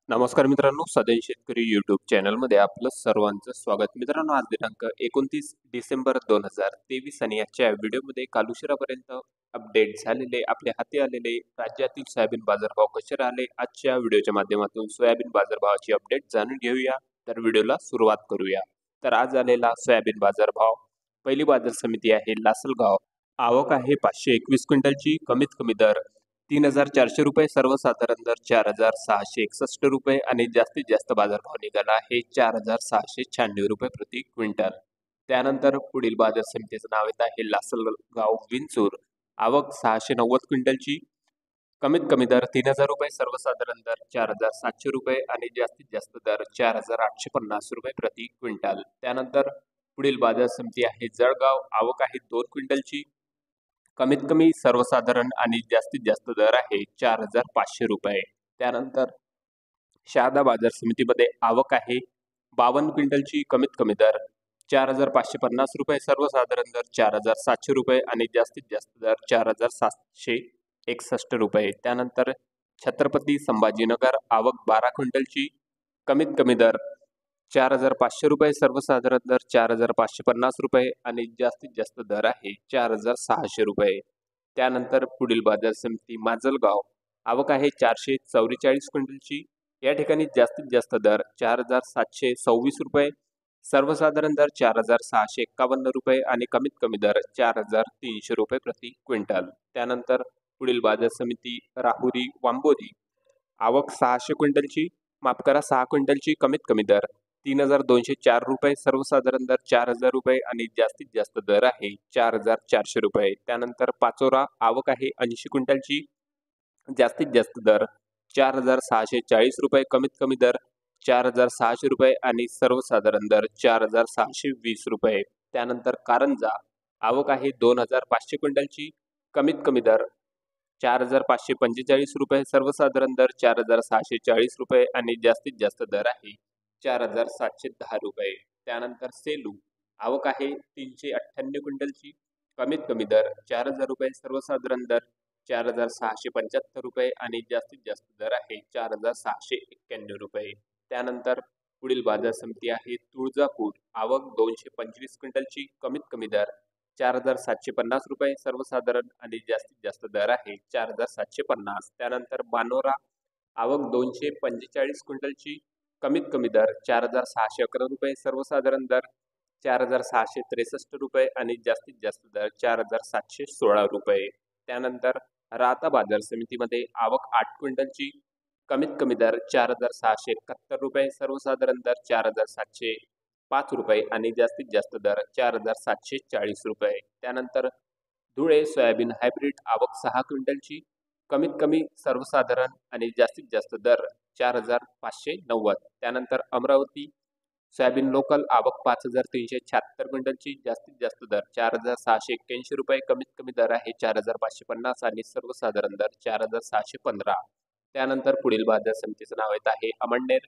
नमस्कार मित्रांनो, सदैव शेतकरी यूट्यूब चॅनलमध्ये आपलं सर्वांचं स्वागत. मित्रांनो, आज दिनांक 29 डिसेंबर 2023 आणि आजच्या व्हिडिओमध्ये काल उशिरापर्यंत अपडेट झालेले आपल्या हाती आलेले राज्यातील सोयाबीन बाजारभाव कसे राहिले, आजच्या व्हिडिओच्या माध्यमातून सोयाबीन बाजारभावाची अपडेट जाणून घेऊया. तर व्हिडिओला सुरुवात करूया. तर आज आलेला सोयाबीन बाजारभाव, पहिली बाजार समिती आहे लासलगाव. आवक आहे 521 क्विंटलची. कमीत कमी दर 3,400 रुपये, सर्वसाधारण दर 4,661 रुपये आणि जास्तीत जास्त बाजारभाव निघाला आहे 4,696 रुपये प्रति क्विंटल. त्यानंतर पुढील बाजार समितीचं नाव येत आहे लासलगाव विंचूर. आवक 690 क्विंटलची. कमीत कमी दर 3,000 रुपये, सर्वसाधारण दर 4,700 रुपये आणि जास्तीत जास्त दर 4,850 रुपये प्रति क्विंटल. त्यानंतर पुढील बाजार समिती आहे जळगाव. आवक आहे 2 क्विंटलची. कमीत कमी सर्वसाधारण आणि जास्तीत जास्त दर आहे 4,500 रुपये. त्यानंतर शहादा बाजार समितीमध्ये आवक आहे 52 क्विंटलची. कमीत कमी दर 4,550 रुपये, सर्वसाधारण दर 4,700 रुपये आणि जास्तीत जास्त दर 4,761 रुपये. त्यानंतर छत्रपती संभाजीनगर. आवक 12 क्विंटलची. कमीत कमी दर 4,500 रुपये, सर्वसाधारण दर 4,550 रुपये आणि जास्तीत जास्त दर आहे 4,600 रुपये. त्यानंतर पुढील बाजार समिती माजलगाव. आवक आहे 444 क्विंटलची. या ठिकाणी जास्तीत जास्त दर 4,726 रुपये, सर्वसाधारण दर 4,651 रुपये आणि कमीत कमी दर 4,300 रुपये प्रति क्विंटल. त्यानंतर पुढील बाजार समिती राहुरी वांबोली. आवक 600 क्विंटलची. माफ करा, 6 क्विंटलची. कमीत कमी दर 3,204 रुपये, सर्वसाधारण दर 4,000 रुपये आणि जास्तीत जास्त दर आहे 4,400 रुपये. त्यानंतर पाचोरा. आवक आहे 80 क्विंटलची. जास्तीत जास्त दर 4,640 रुपये, कमीत कमी दर 4,600 रुपये आणि सर्वसाधारण दर 4,620 रुपये. त्यानंतर कारंजा. आवक आहे 2,500 क्विंटलची. कमीत कमी दर 4,545 रुपये, सर्वसाधारण दर 4,640 रुपये आणि जास्तीत जास्त दर आहे 4,710 रुपये. त्यानंतर सेलू. आवक आहे 398 क्विंटलची. कमीत कमी दर 4,000 रुपये, सर्वसाधारण दर 4,675 रुपये आणि जास्तीत जास्त दर आहे 4,691 रुपये. त्यानंतर पुढील बाजार समिती आहे तुळजापूर. आवक 225 क्विंटलची. कमीत कमी दर 4,750 रुपये, सर्वसाधारण आणि जास्तीत जास्त दर आहे 4,750. त्यानंतर मानोरा. आवक 245 क्विंटलची. कमीत कमी दर 4,611 रुपये, सर्वसाधारण दर 4,663 रुपये आणि जास्तीत जास्त दर 4,716 रुपये. त्यानंतर राहता बाजार समितीमध्ये आवक 8 क्विंटलची. कमीत कमी दर 4,671 रुपये, सर्वसाधारण दर 4,705 रुपये आणि जास्तीत जास्त दर 4,740 रुपये. त्यानंतर धुळे सोयाबीन हायब्रिड. आवक 6 क्विंटलची. कमीत कमी सर्वसाधारण आणि जास्तीत जास्त दर 4,590. त्यानंतर अमरावती सोयाबीन लोकल. आवक 5,376 क्विंटलची. जास्तीत जास्त दर 4,681 रुपये, कमीत कमी दर आहे 4,550 आणि सर्वसाधारण दर 4,615. त्यानंतर पुढील बाजार समितीचं नाव येत आहे अमळनेर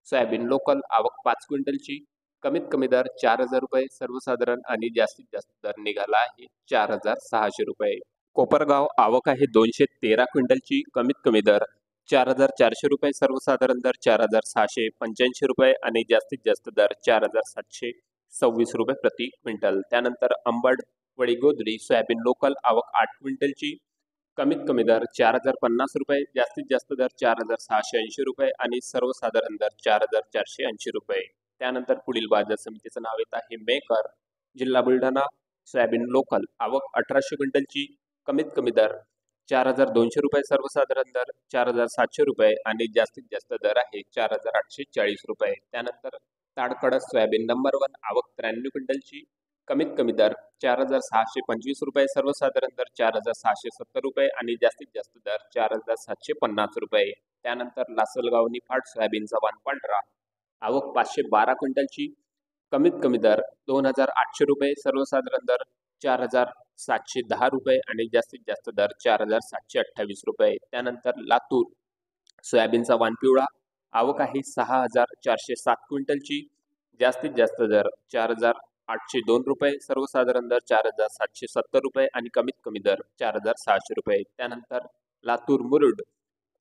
सोयाबीन लोकल. आवक 5 क्विंटलची. कमीत कमी दर 4,000 रुपये, सर्वसाधारण आणि जास्तीत जास्त दर निघाला आहे 4,600 रुपये. कोपरगाव. आवक आहे 213 क्विंटलची. कमीत कमी दर 4,400 रुपये, सर्वसाधारण दर 4,685 रुपये आणि जास्तीत जास्त दर 4,726 रुपये प्रति क्विंटल. त्यानंतर अंबड वडीगोद्री सोयाबीन लोकल. आवक 8 क्विंटलची. कमीत कमी दर 4,050 रुपये, जास्तीत जास्त दर 4,680 रुपये आणि सर्वसाधारण दर 4,480 रुपये. त्यानंतर पुढील बाजार समितीचं नाव येत आहे मेकर जिल्हा बुलढाणा सोयाबीन लोकल. आवक 1,800 क्विंटलची. कमीत कमी दर 4,200 रुपये, सर्वसाधारण दर 4,700 रुपये आणि जास्तीत जास्त दर आहे 4,840 रुपये. त्यानंतर ताडकडस सोयाबीन नंबर 1. आवक 93 क्विंटलची. कमीत कमी दर 4,625 रुपये, सर्वसाधारण दर 4,670 रुपये आणि जास्तीत जास्त दर 4,750 रुपये. त्यानंतर लासलगाव निफाड सोयाबीनचा वाण पांढरा. आवक 512 क्विंटलची. कमीत कमी दर 2,800 रुपये, सर्वसाधारण दर 4,710 रुपये आणि जास्तीत जास्त दर 4,728 रुपये. त्यानंतर लातूर सोयाबीनचा वाण पिवळा. आवक आहे 6,407 क्विंटलची. जास्तीत जास्त दर 4,802 रुपये, सर्वसाधारण दर 4,770 रुपये आणि कमीत कमी दर 4,600 रुपये. त्यानंतर लातूर मुरुड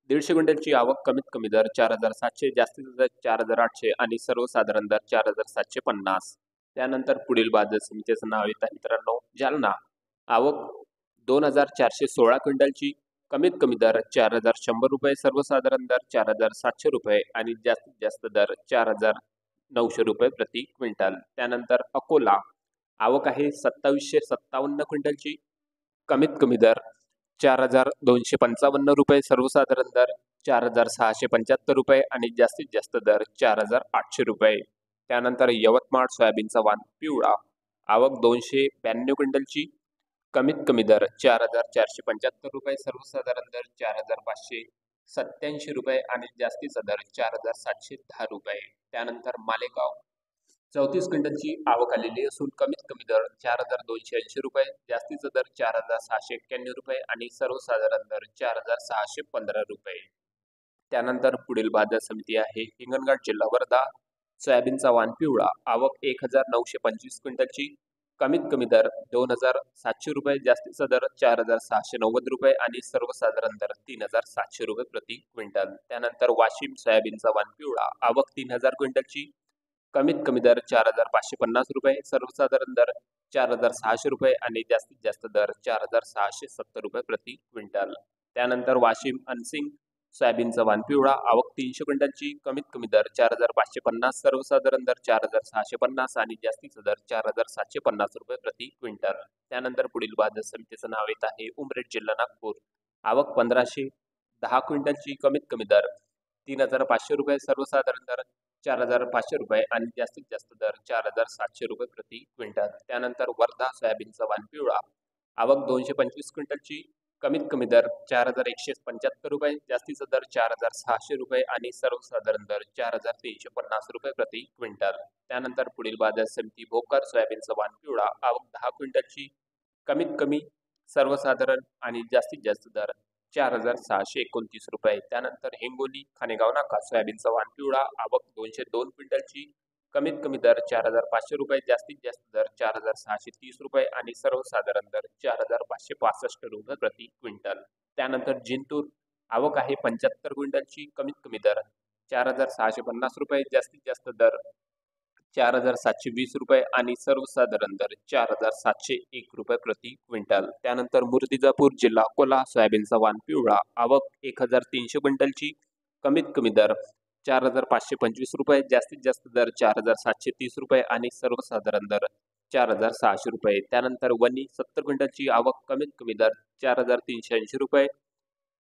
150 क्विंटलची आवक कमीत कमी दर 4,700, जास्तीत दर 4,800 आणि सर्वसाधारण दर 4,750. त्यानंतर पुढील बाजार समितीचं नाव येत आहे मित्रांनो जालना. आवक 2,416 क्विंटलची, कमीत कमी दर 4,100 रुपये, सर्वसाधारण दर 4,700 रुपये आणि जास्तीत जास्त दर 4,900 रुपये प्रति क्विंटल. त्यानंतर अकोला. आवक आहे 2,757 क्विंटलची, कमीत कमी दर 4,255 रुपये, सर्वसाधारण दर 4,675 रुपये आणि जास्तीत जास्त दर 4,800 रुपये. त्यानंतर यवतमाळ सोयाबीनचा वाण पिवळा. आवक 292 क्विंटलची, कमीत कमी दर 4,475 रुपये, सर्वसाधारण दर 4,587 रुपये आणि जास्तीचा दर 4,710 रुपये. त्यानंतर मालेगाव. 34 क्विंटलची आवक आलेली असून कमीत कमी दर 4,280 रुपये, जास्तीचा दर 4,691 रुपये आणि सर्वसाधारण दर 4,615 रुपये. त्यानंतर पुढील बाजार समिती आहे हिंगणघाट जिल्हा वर्धा. सोयाबीनचा वाण पिवळा. आवक 1,925 क्विंटलची, कमीत कमी दर 2,700 रुपये, जास्तीचा दर 4,690 रुपये आणि सर्वसाधारण दर 3,700 रुपये प्रति क्विंटल. त्यानंतर वाशिम. सोयाबीनचा वाण पिवळा. आवक 3,000 क्विंटलची, कमीत कमी दर 4,550 रुपये, सर्वसाधारण दर 4,600 रुपये आणि जास्तीत जास्त दर 4,670 रुपये प्रति क्विंटल. त्यानंतर वाशिम अनसिंग. सोयाबीनचा वाण पिवळा. आवक 300 क्विंटलची, कमीत कमी दर 4,550, सर्वसाधारण दर 4,650 आणि जास्तीचा दर 4,750 रुपये प्रति क्विंटल. त्यानंतर पुढील बाजार समितीचं नाव येत आहे उमरेड जिल्हा नागपूर. आवक 1,510 क्विंटलची, कमीत कमी दर 3,500 रुपये, सर्वसाधारण दर 4,500 रुपये आणि जास्तीत जास्त दर 4,700 रुपये प्रति क्विंटल. त्यानंतर वर्धा. सोयाबीनचा वाण पिवळा. आवक 225 क्विंटलची, कमीत कमी दर 4,175 रुपये, जास्तीचा दर 4,600 रुपये आणि सर्वसाधारण दर 4,350 रुपये प्रति क्विंटल. त्यानंतर पुढील बाजार समिती भोकर. सोयाबीनचा वाण पिवळा. आवक 10 क्विंटलची, कमीत कमी, सर्वसाधारण आणि जास्तीत जास्त दर 4,629 रुपये. त्यानंतर हिंगोली. खानेगाव नाका. सोयाबीनचा वाण पिवळा. आवक 202 क्विंटलची, कमीत कमी दर 4,500 रुपये, जास्तीत जास्त दर 4,630 रुपये आणि सर्वसाधारण दर 4,565 रुपये प्रति क्विंटल. त्यानंतर जिंतूर. आवक आहे 75 क्विंटलची, कमीत कमी दर 4,650 रुपये, जास्तीत जास्त दर 4,720 रुपये आणि सर्वसाधारण दर 4,701 रुपये प्रति क्विंटल. त्यानंतर मूर्तिजापूर जिल्हा अकोला. सोयाबीनचा वाण पिवळा. आवक 1,300 क्विंटलची, कमीत कमी दर 4,525 रुपये, जास्तीत जास्त दर 4,730 रुपये आणि सर्वसाधारण दर 4,600 रुपये. त्यानंतर वणी. 70 क्विंटलची आवक, कमीत कमी दर 4,380 रुपये,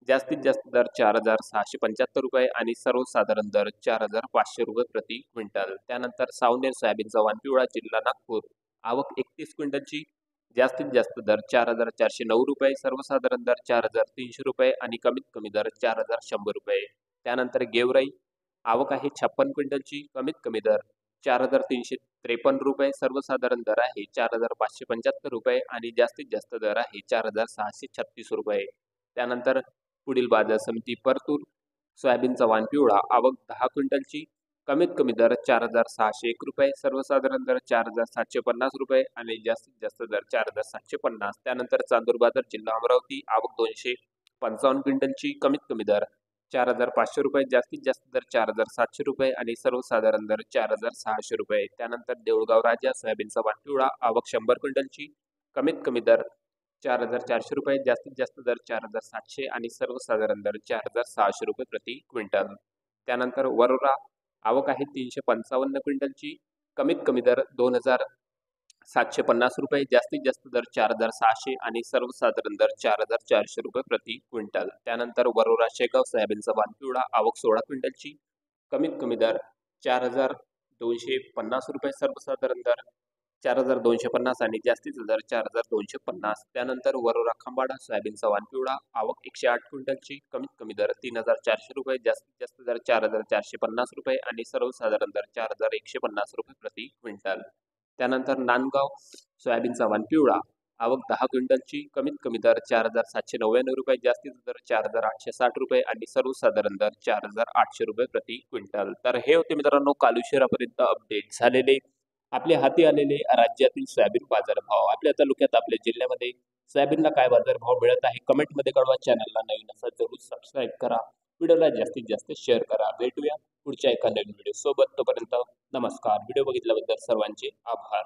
जास्तीत जास्त दर 4,675 रुपये आणि सर्वसाधारण दर 4,500 रुपये प्रति क्विंटल. त्यानंतर सावनेर. सोयाबीनचा वाण पिवळा. जिल्हा नागपूर. आवक 31 क्विंटलची, जास्तीत जास्त दर 4,409 रुपये, सर्वसाधारण दर 4,300 रुपये आणि कमीत कमी दर 4,100 रुपये. त्यानंतर गेवराई. आवक आहे 56 क्विंटलची, कमीत कमी दर 4,353 रुपये, सर्वसाधारण दर आहे 4,575 रुपये आणि जास्तीत जास्त दर आहे 4,636 रुपये. त्यानंतर पुढील बाजार समिती परतूर. सोयाबीनचा वाण पिवळा. आवक 10 क्विंटलची, कमीत कमी दर 4,601 रुपये, सर्वसाधारण दर 4,750 रुपये आणि जास्तीत जास्त दर 4,750. त्यानंतर चांदूर बाजार. जिल्हा अमरावती. आवक 255 क्विंटलची, कमीत कमी दर 4,500 रुपये, जास्तीत जास्त दर 4,700 रुपये आणि सर्वसाधारण दर 4,600 रुपये. त्यानंतर देऊळगाव राजा. सोयाबीनचा वाण पिवळा. आवक 100 क्विंटलची, कमीत कमी दर 4,400 रुपये, जास्तीत जास्त दर 4,700 आणि सर्वसाधारण दर 4,600 रुपये प्रति क्विंटल. त्यानंतर वरोरा. आवक आहे 355 क्विंटलची, कमीत कमी दर 2,750 रुपये, जास्तीत जास्त दर 4,600 आणि सर्वसाधारण दर 4,400 रुपये प्रति क्विंटल. त्यानंतर वरोरा शेगाव. सोयाबीनचा वाण पिवळा. आवक 16 क्विंटलची, कमीत कमी दर 4,250 रुपये, सर्वसाधारण दर 4,250 आणि जास्तीचा दर 4,250. त्यानंतर वरोरा खंबाडा. सोयाबीनचा वाण पिवळा. आवक 108 क्विंटलची, कमीत कमी दर 3,400 रुपये, जास्तीत जास्त दर 4,450 रुपये आणि सर्वसाधारण दर 4,150 रुपये प्रति क्विंटल. त्यानंतर नांदगाव. सोयाबीनचा वाण पिवळा. आवक 10 क्विंटलची, कमीत कमी दर 4,799 रुपये, जास्तीचा दर 4,860 रुपये आणि सर्वसाधारण दर 4,800 रुपये प्रति क्विंटल. तर हे होते मित्रांनो काल उशिरापर्यंत अपडेट झालेले आपल्या हाती आलेले राज्यातील सोयाबीन बाजारभाव. आपल्या तालुक्यात, आपल्या जिल्ह्यामध्ये सोयाबीनला काय बाजारभाव मिळत आहे कमेंटमध्ये कळवा. चॅनलला नवीन असाल जरूर सबस्क्राईब करा. व्हिडिओला जास्तीत जास्त शेअर करा. भेटूया पुढच्या एका नवीन व्हिडिओ सोबत. तोपर्यंत नमस्कार. व्हिडिओ बघितल्याबद्दल सर्वांचे आभार.